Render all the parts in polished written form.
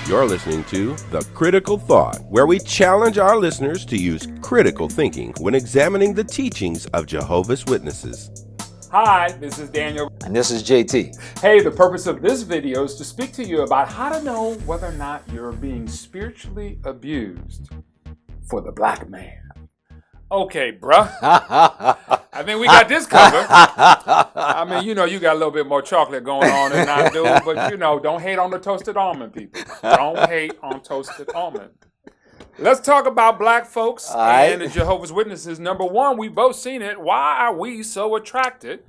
You're listening to The Critical Thought, where we challenge our listeners to use critical thinking when examining the teachings of Jehovah's Witnesses. Hi, this is Daniel. And this is JT. Hey, the purpose of this video is to speak to you about how to know whether or not you're being spiritually abused for the black man. Okay, bruh. I think we got this covered. I mean, you know, you got a little bit more chocolate going on than I do, but you know, don't hate on the toasted almond, people. Don't hate on toasted almond. Let's talk about black folks and the Jehovah's Witnesses. Number one, we both seen it. Why are we so attracted?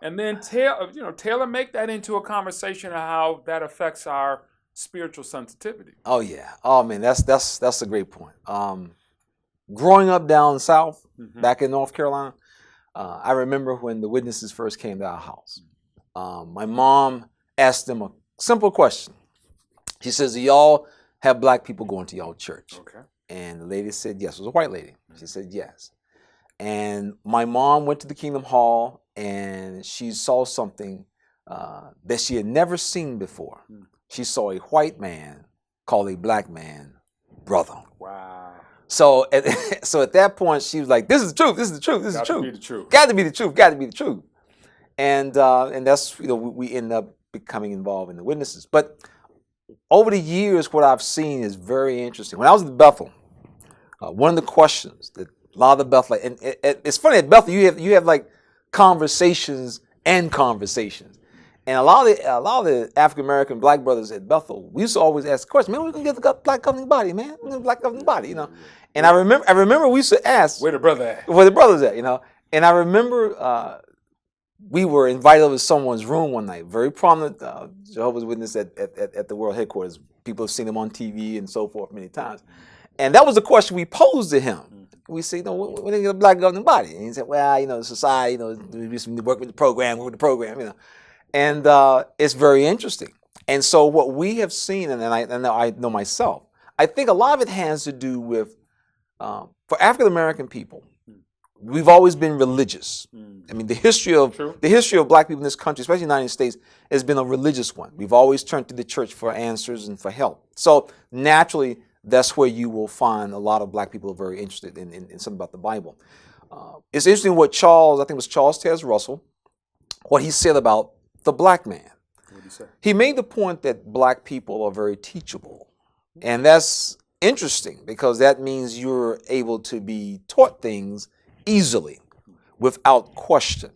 And then tailor make that into a conversation of how that affects our spiritual sensitivity. Oh yeah. Oh man, that's a great point. Growing up down south, back in North Carolina, I remember when the Witnesses first came to our house. My mom asked them a simple question. She says, "Do y'all have black people going to y'all church?" Okay. And the lady said yes. It was a white lady. She said yes. And my mom went to the Kingdom Hall and she saw something that she had never seen before. She saw a white man call a black man brother. Wow. So at that point, she was like, "This is the truth. This is the truth. This is the truth. Got to be the truth. Got to be the truth. Got to be the truth." And that's, you know, we end up becoming involved in the Witnesses. But over the years, what I've seen is very interesting. When I was at Bethel, one of the questions that a lot of the Bethel, and it's funny at Bethel, you have like conversations and conversations. And a lot of the African American black brothers at Bethel, we used to always ask the question, "Man, we're gonna get the black governing body, man. We're gonna black governing body, you know." And I remember we used to ask, "Where the brother at? Where the brother's at?" You know. And I remember we were invited over to someone's room one night, very prominent Jehovah's Witness at the world headquarters. People have seen him on TV and so forth many times. And that was the question we posed to him. We said, "When they get a black governing body?" And he said, "Well, you know, the society, you know, we just work with the program, you know." And it's very interesting. And so what we have seen, and I know myself, I think a lot of it has to do with, for African American people, we've always been religious. I mean, the history of black people in this country, especially in the United States, has been a religious one. We've always turned to the church for answers and for help. So naturally, that's where you will find a lot of black people are very interested in something about the Bible. It's interesting what I think it was Charles Taze Russell, what he said about the black man. What did he say? He made the point that black people are very teachable. And that's interesting because that means you're able to be taught things easily without question.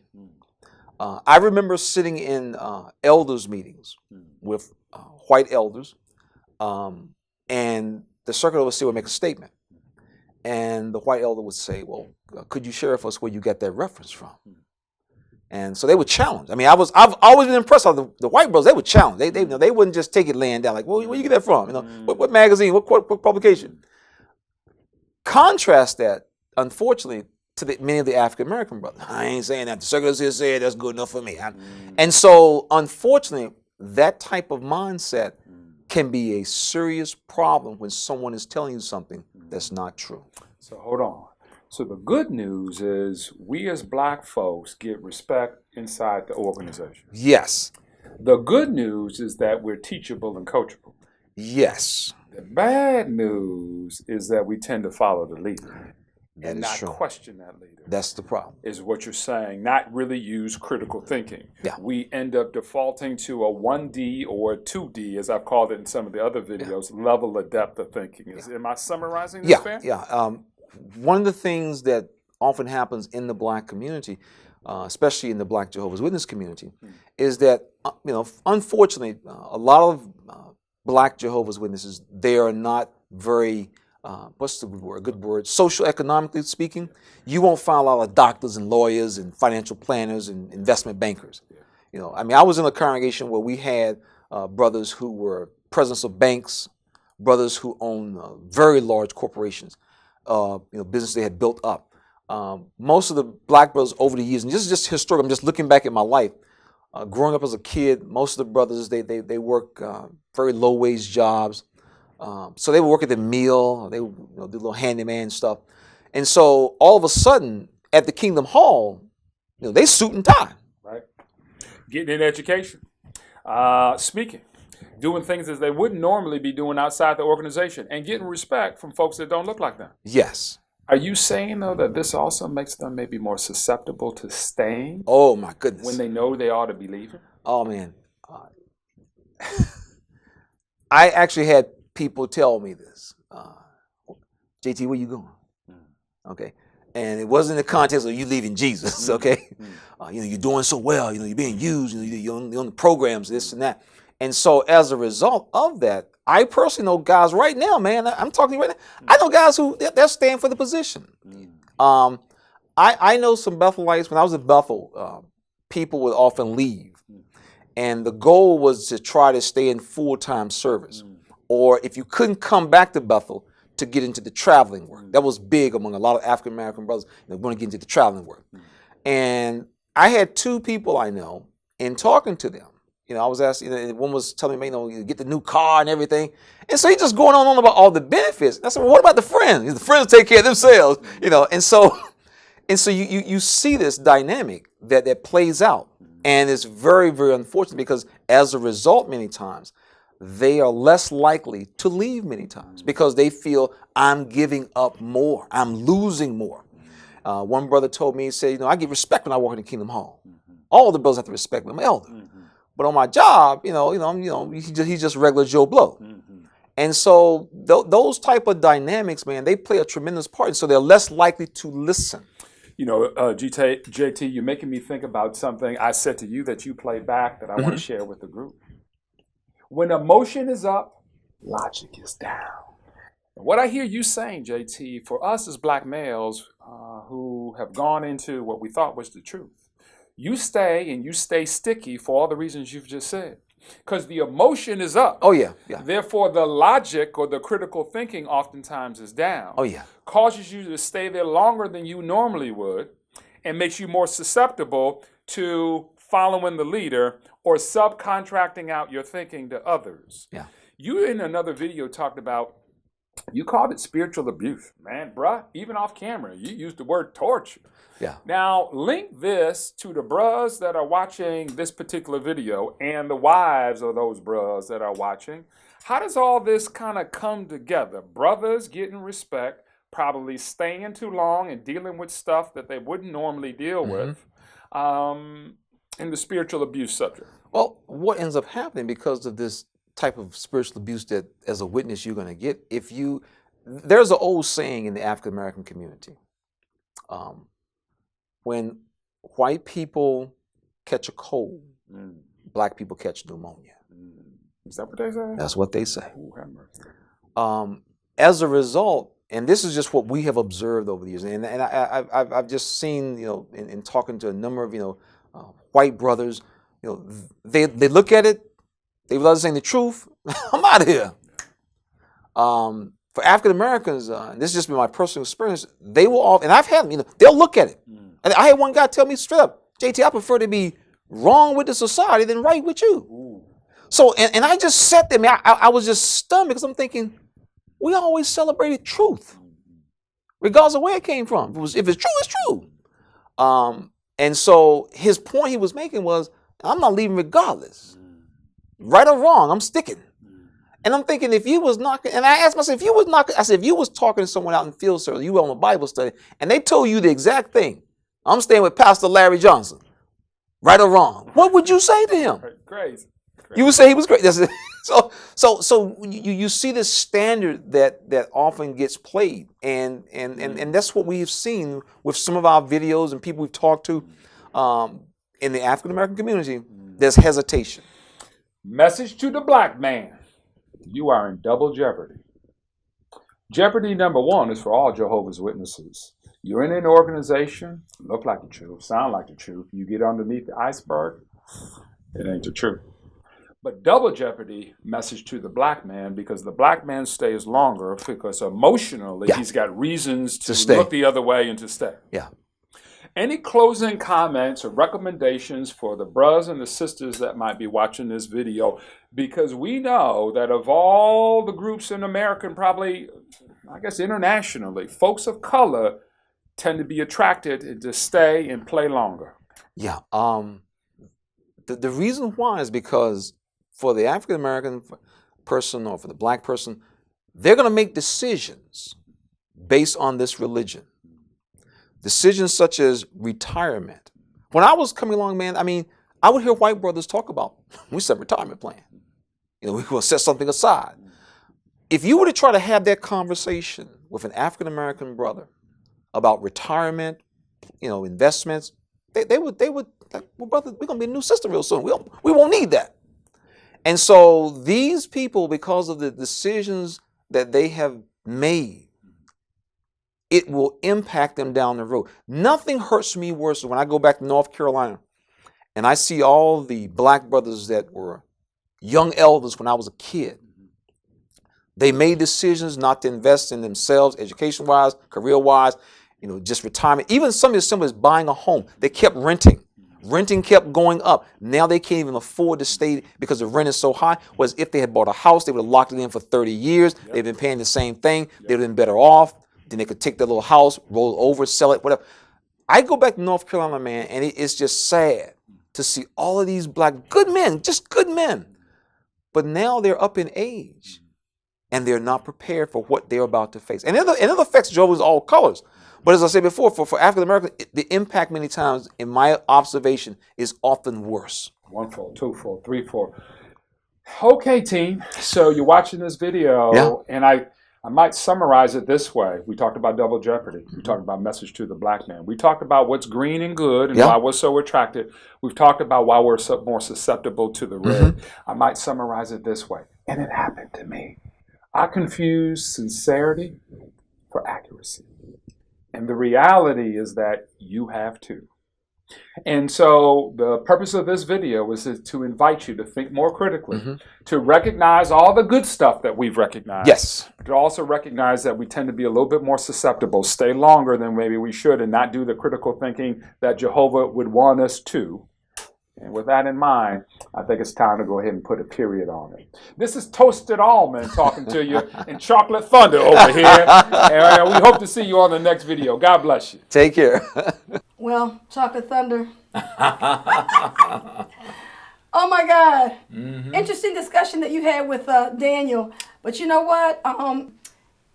I remember sitting in elders meetings with white elders, and the circuit overseer would make a statement. And the white elder would say, "Well, could you share with us where you got that reference from?" And so they would challenge. I mean, I've always been impressed with the white brothers. They would challenge. They wouldn't just take it laying down like, "Well, where you get that from? You know, what magazine? What publication?" Contrast that, unfortunately, to many of the African American brothers. "I ain't saying that. The circuit here said that's good enough for me." And so, unfortunately, that type of mindset can be a serious problem when someone is telling you something that's not true. So hold on. So the good news is we as black folks get respect inside the organization. Yes. The good news is that we're teachable and coachable. Yes. The bad news is that we tend to follow the leader and not question that leader. That's the problem. Is what you're saying, not really use critical thinking. Yeah. We end up defaulting to a 1D or a 2D, as I've called it in some of the other videos, level of depth of thinking. Am I summarizing this fair? Yeah. One of the things that often happens in the black community, especially in the black Jehovah's Witness community, is that, unfortunately, a lot of black Jehovah's Witnesses, they are not very, what's the word, a good word, social economically speaking. You won't find a lot of doctors and lawyers and financial planners and investment bankers. I was in a congregation where we had brothers who were presidents of banks, brothers who owned very large corporations. Business they had built up. Most of the black brothers over the years, and this is just historical, I'm just looking back at my life. Growing up as a kid, most of the brothers, they work very low-wage jobs. So they would work at the mill, they would do a little handyman stuff. And so all of a sudden, at the Kingdom Hall, they suit and tie. Right. getting an education, speaking, doing things as they wouldn't normally be doing outside the organization, and getting respect from folks that don't look like them. Yes. Are you saying, though, that this also makes them maybe more susceptible to staying? Oh, my goodness. When they know they ought to be leaving? Oh, man. I actually had people tell me this. JT, where you going? Okay. And it wasn't in the context of you leaving Jesus, okay? You're doing so well. You're being used. You're on the programs, this and that. And so as a result of that, I personally know guys right now, man. I'm talking to you right now. I know guys who they're staying for the position. I know some Bethelites. When I was at Bethel, people would often leave. And the goal was to try to stay in full-time service. Or if you couldn't come back to Bethel, to get into the traveling work. That was big among a lot of African-American brothers. They want to get into the traveling work. And I had two people I know, in talking to them, I was asking, one was telling me, you get the new car and everything. And so he's just going on about all the benefits. And I said, well, what about the friends? The friends take care of themselves, And so you see this dynamic that plays out. And it's very, very unfortunate because as a result, many times, they are less likely to leave many times because they feel I'm giving up more. I'm losing more. One brother told me, he said, I get respect when I walk into Kingdom Hall. All the brothers have to respect me. I'm an elder. But on my job, he's just regular Joe Blow. And so those type of dynamics, man, they play a tremendous part. So they're less likely to listen. JT, you're making me think about something I said to you that you played back that I want to share with the group. When emotion is up, logic is down. And what I hear you saying, JT, for us as black males who have gone into what we thought was the truth, you stay and you stay sticky for all the reasons you've just said. Because the emotion is up. Oh, yeah. Therefore, the logic or the critical thinking oftentimes is down. Oh, yeah. Causes you to stay there longer than you normally would and makes you more susceptible to following the leader or subcontracting out your thinking to others. Yeah. You in another video talked about, you called it spiritual abuse. Man, bruh, even off camera, you used the word torture. Yeah. Now, link this to the bros that are watching this particular video and the wives of those bros that are watching. How does all this kind of come together? Brothers getting respect, probably staying too long and dealing with stuff that they wouldn't normally deal with, in the spiritual abuse subject. Well, what ends up happening because of this type of spiritual abuse that as a witness you're going to get, there's an old saying in the African American community. When white people catch a cold, black people catch pneumonia. Is that what they say? That's what they say. Ooh, have mercy. As a result, and this is just what we have observed over the years, and I've just seen, in talking to a number of, white brothers, they look at it, they realize saying the truth. I'm out of here. For African Americans, and this has just been my personal experience, they will all, and I've had them, they'll look at it. And I had one guy tell me straight up, JT, I prefer to be wrong with the society than right with you. Ooh. So, and I just sat there, man, I was just stunned because I'm thinking, we always celebrated truth, regardless of where it came from. If it's true, it's true. And so his point he was making was, I'm not leaving regardless. Right or wrong, I'm sticking. And I'm thinking, if you was knocking, and I asked myself, if you was talking to someone out in field service, you were on a Bible study, and they told you the exact thing, I'm staying with Pastor Larry Johnson, right or wrong, what would you say to him? Crazy. You would say he was great. So you see this standard that often gets played, and that's what we have seen with some of our videos and people we've talked to in the African American community. There's hesitation. Message to the black man: you are in double jeopardy. Jeopardy number one is for all Jehovah's Witnesses. You're in an organization, look like the truth, sound like the truth. You get underneath the iceberg, it ain't the truth. But double jeopardy, message to the black man, because the black man stays longer because emotionally he's got reasons to look the other way and to stay. Yeah. Any closing comments or recommendations for the brothers and the sisters that might be watching this video? Because we know that of all the groups in America, and probably, I guess internationally, folks of color tend to be attracted to stay and play longer. Yeah. The reason why is because for the African American person or for the black person, they're going to make decisions based on this religion. Decisions such as retirement. When I was coming along, man, I mean, I would hear white brothers talk about, we set retirement plan. You know, we're going to set something aside. If you were to try to have that conversation with an African American brother about retirement, you know, investments, they would like, well, brother, we're going to be a new system real soon. We won't need that. And so these people, because of the decisions that they have made, it will impact them down the road. Nothing hurts me worse than when I go back to North Carolina and I see all the black brothers that were young elders when I was a kid. They made decisions not to invest in themselves, education-wise, career-wise, you know, just retirement. Even something as simple as buying a home. They kept renting. Renting kept going up. Now they can't even afford to stay because the rent is so high. Whereas if they had bought a house, they would have locked it in for 30 years. Yep. They've been paying the same thing. Yep. They would have been better off. Then they could take their little house, roll it over, sell it, whatever. I go back to North Carolina, man, and it's just sad to see all of these black, good men, just good men. But now they're up in age, and they're not prepared for what they're about to face. And it affects Jehovah's all colors. But as I said before, for African Americans, the impact many times, in my observation, is often worse. 1-4, 2-4, 3-4. Okay, team. So you're watching this video, and I might summarize it this way. We talked about double jeopardy. We talked about message to the black man. We talked about what's green and good and why we're so attracted. We've talked about why we're more susceptible to the red. I might summarize it this way. And it happened to me. I confused sincerity for accuracy. And the reality is that you have too. And so the purpose of this video is to invite you to think more critically, to recognize all the good stuff that we've recognized. Yes. But to also recognize that we tend to be a little bit more susceptible, stay longer than maybe we should, and not do the critical thinking that Jehovah would want us to. And with that in mind, I think it's time to go ahead and put a period on it. This is Toasted Almond talking to you in Chocolate Thunder over here. And we hope to see you on the next video. God bless you. Take care. Well, Chocolate Thunder. Oh my God. Interesting discussion that you had with Daniel. But you know what?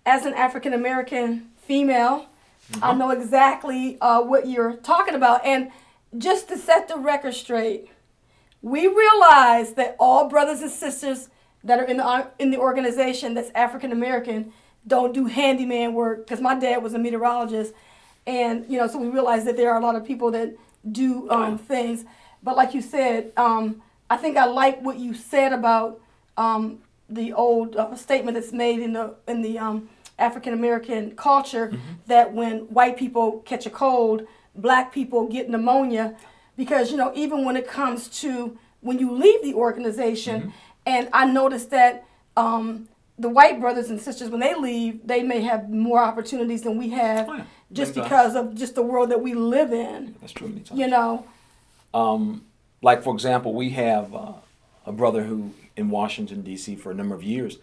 As an African American female, I know exactly what you're talking about. And just to set the record straight, we realize that all brothers and sisters that are in the organization that's African American don't do handyman work, because my dad was a meteorologist, and you know, so we realize that there are a lot of people that do things. But like you said, I think I like what you said about the old statement that's made in the African American culture that when white people catch a cold, black people get pneumonia, because, you know, even when it comes to when you leave the organization, and I noticed that the white brothers and sisters, when they leave, they may have more opportunities than we have, just because of just the world that we live in. That's true. You know, like for example, we have a brother who in Washington D.C. for a number of years.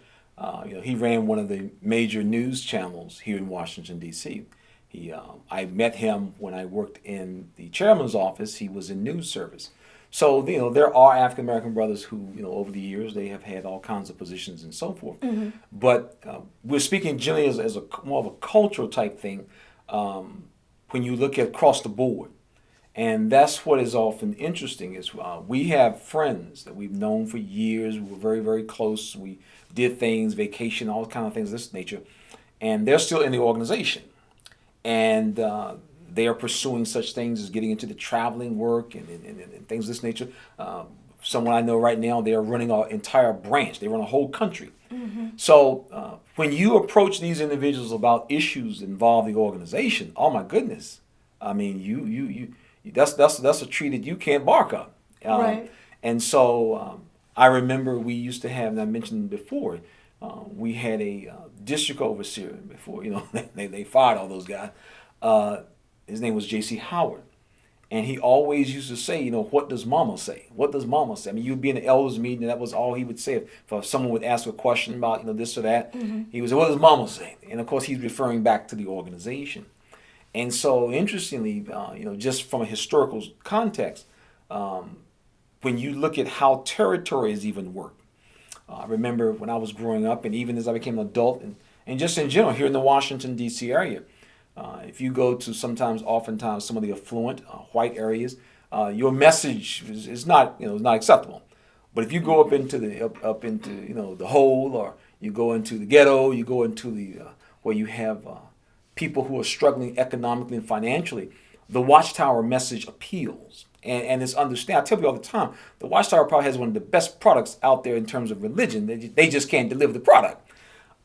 You know, he ran one of the major news channels here in Washington D.C. I met him when I worked in the chairman's office. He was in news service. So, you know, there are African American brothers who, you know, over the years, they have had all kinds of positions and so forth. But we're speaking generally as a more of a cultural type thing when you look at across the board. And that's what is often interesting is we have friends that we've known for years. We were very, very close. We did things, vacation, all kind of things of this nature. And they're still in the organization. And they are pursuing such things as getting into the traveling work and things of this nature. Someone I know right now, they are running an entire branch. They run a whole country. So when you approach these individuals about issues involving the organization, oh my goodness, I mean, you that's a tree that you can't bark up. right. And so I remember we used to have, and I mentioned before, we had a district overseer before, you know, they fired all those guys. His name was J.C. Howard. And he always used to say, you know, what does mama say? What does mama say? I mean, you'd be in an elders meeting, and that was all he would say. If someone would ask a question about, you know, this or that, he would say, what does mama say? And of course, he's referring back to the organization. And so, interestingly, you know, just from a historical context, when you look at how territories even work. I remember when I was growing up, and even as I became an adult, and just in general, here in the Washington, D.C. area, if you go to oftentimes some of the affluent white areas, your message is not acceptable. But if you go up into the hole, or you go into the ghetto, you go into the where you have people who are struggling economically and financially, the Watchtower message appeals. And it's understand. I tell you all the time, the Watchtower probably has one of the best products out there in terms of religion. They just can't deliver the product.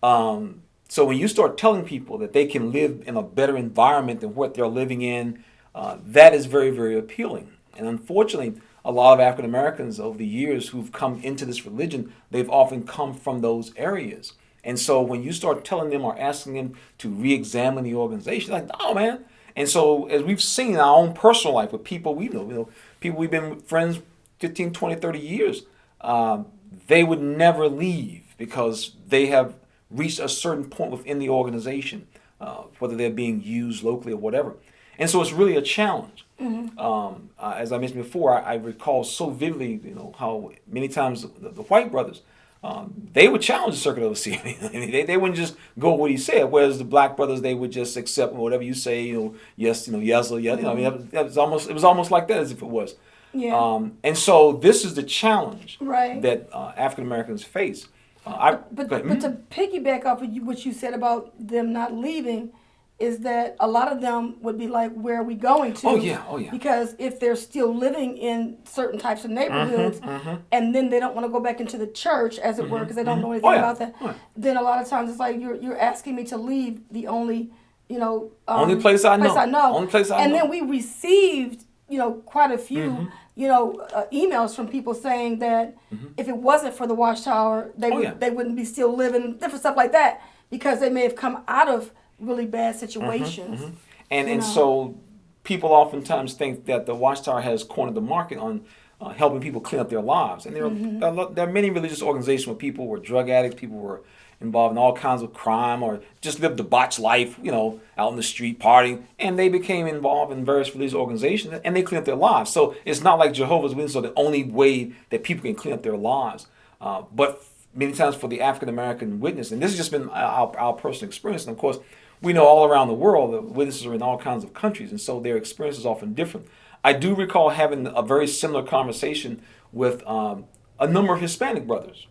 So when you start telling people that they can live in a better environment than what they're living in, that is very, very appealing. And unfortunately, a lot of African Americans over the years who've come into this religion, they've often come from those areas. And so when you start telling them or asking them to re-examine the organization, like, oh man. And so as we've seen in our own personal life with people we know, people we've been friends 15, 20, 30 years, they would never leave because they have reached a certain point within the organization, whether they're being used locally or whatever. And so it's really a challenge. Mm-hmm. As I mentioned before, I recall so vividly, how many times the white brothers, they would challenge the circuit overseer. They wouldn't just go with what he said. Whereas the black brothers, they would just accept whatever you say. Yes, yes or yes. I mean, it was almost like that, as if it was. Yeah. And so this is the challenge that African Americans face. But to piggyback off of what you said about them not leaving, is that a lot of them would be like, where are we going to? Oh yeah. Because if they're still living in certain types of neighborhoods, and then they don't want to go back into the church, as it were, because they don't know anything about that, then a lot of times it's like, you're asking me to leave the only, only place I know. Only place I know. And then we received, quite a few, emails from people saying that if it wasn't for the Watchtower, they wouldn't be still living, different stuff like that, because they may have come out of really bad situations. And so people oftentimes think that the Watchtower has cornered the market on helping people clean up their lives. And there are many religious organizations where people were drug addicts, people were involved in all kinds of crime, or just lived a debauched life, out in the street partying, and they became involved in various religious organizations, and they clean up their lives. So it's not like Jehovah's Witnesses are the only way that people can clean up their lives. But many times for the African American witness, and this has just been our personal experience, and of course, we know all around the world that witnesses are in all kinds of countries, and so their experience is often different. I do recall having a very similar conversation with a number of Hispanic brothers,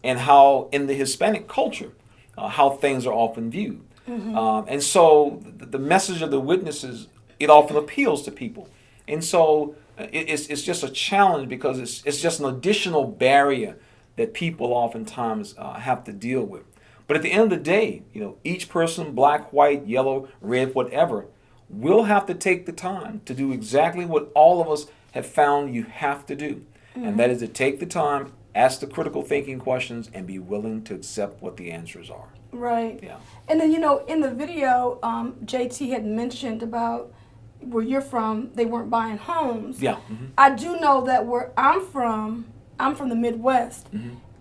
and how in the Hispanic culture, how things are often viewed. And so the message of the witnesses, it often appeals to people. And so it's just a challenge, because it's just an additional barrier that people oftentimes have to deal with. But at the end of the day, each person, black, white, yellow, red, whatever, will have to take the time to do exactly what all of us have found you have to do. And that is to take the time, ask the critical thinking questions, and be willing to accept what the answers are. Right. Yeah. And then, in the video, JT had mentioned about where you're from, they weren't buying homes. Yeah. I do know that where I'm from the Midwest.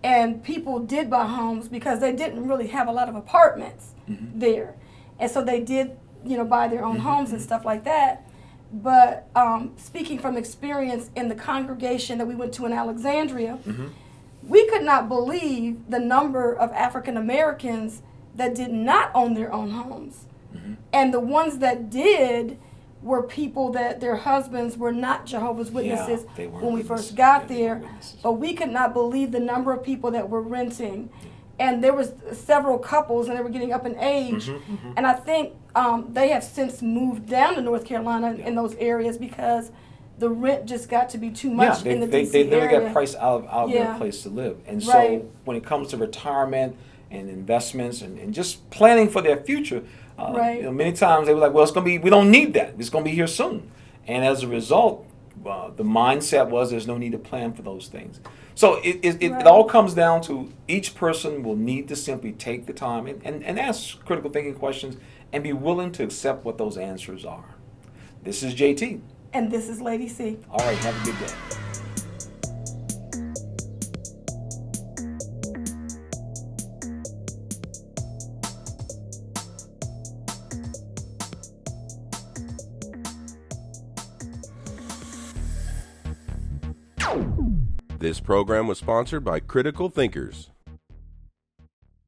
And people did buy homes because they didn't really have a lot of apartments there. And so they did, buy their own homes and stuff like that. But speaking from experience in the congregation that we went to in Alexandria, we could not believe the number of African Americans that did not own their own homes. And the ones that did were people that their husbands were not Jehovah's Witnesses when we first got there. But we could not believe the number of people that were renting. And there was several couples, and they were getting up in age. And I think they have since moved down to North Carolina in those areas, because the rent just got to be too much in the DC area. They area. got priced out of their place to live. And so when it comes to retirement and investments and just planning for their future, many times they were like, well, it's going to be, we don't need that. It's going to be here soon. And as a result, the mindset was there's no need to plan for those things. So it all comes down to each person will need to simply take the time and ask critical thinking questions and be willing to accept what those answers are. This is JT. And this is Lady C. All right, have a good day. This program was sponsored by Critical Thinkers.